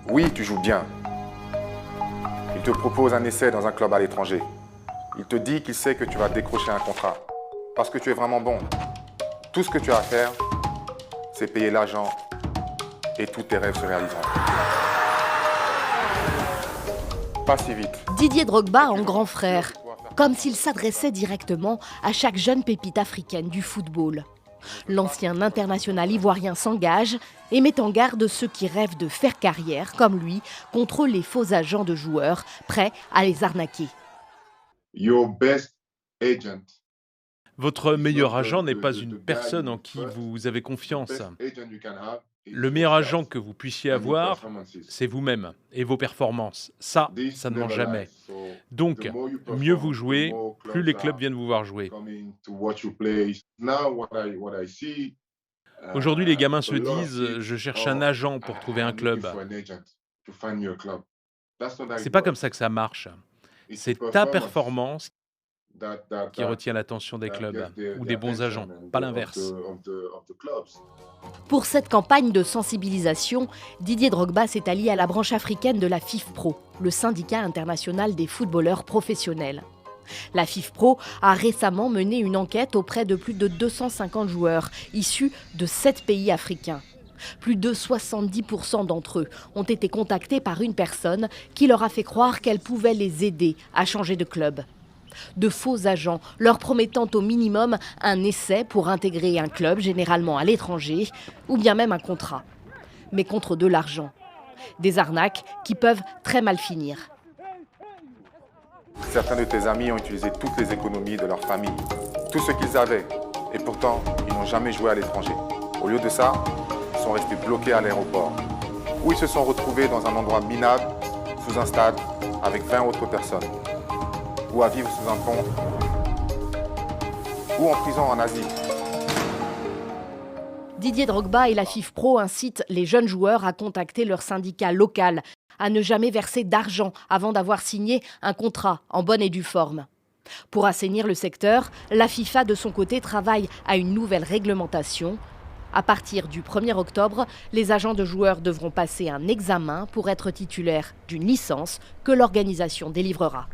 Oui, tu joues bien. Il te propose un essai dans un club à l'étranger. Il te dit qu'il sait que tu vas décrocher un contrat. Parce que tu es vraiment bon. Tout ce que tu as à faire, c'est payer l'argent et tous tes rêves se réaliseront. Pas si vite. Didier Drogba en grand frère, comme s'il s'adressait directement à chaque jeune pépite africaine du football. L'ancien international ivoirien s'engage et met en garde ceux qui rêvent de faire carrière, comme lui, contre les faux agents de joueurs prêts à les arnaquer. Your best agent. Votre meilleur agent n'est pas une personne en qui vous avez confiance. Le meilleur agent que vous puissiez avoir, c'est vous-même et vos performances. Ça ne ment jamais. Donc, mieux vous jouez, plus les clubs viennent vous voir jouer. Aujourd'hui, les gamins se disent « je cherche un agent pour trouver un club ». C'est pas comme ça que ça marche. C'est ta performance qui retient l'attention des clubs ou des bons agents, pas l'inverse. Pour cette campagne de sensibilisation, Didier Drogba s'est allié à la branche africaine de la FIFPro, le syndicat international des footballeurs professionnels. La FIFPro a récemment mené une enquête auprès de plus de 250 joueurs issus de 7 pays africains. Plus de 70% d'entre eux ont été contactés par une personne qui leur a fait croire qu'elle pouvait les aider à changer de club. De faux agents leur promettant au minimum un essai pour intégrer un club, généralement à l'étranger, ou bien même un contrat, mais contre de l'argent. Des arnaques qui peuvent très mal finir. Certains de tes amis ont utilisé toutes les économies de leur famille, tout ce qu'ils avaient, et pourtant, ils n'ont jamais joué à l'étranger. Au lieu de ça, ils sont restés bloqués à l'aéroport, où ils se sont retrouvés dans un endroit minable, sous un stade, avec 20 autres personnes, ou à vivre sous un pont, ou en prison en Asie. Didier Drogba et la FIFPro incitent les jeunes joueurs à contacter leur syndicat local, à ne jamais verser d'argent avant d'avoir signé un contrat en bonne et due forme. Pour assainir le secteur, la FIFA de son côté travaille à une nouvelle réglementation. À partir du 1er octobre, les agents de joueurs devront passer un examen pour être titulaires d'une licence que l'organisation délivrera.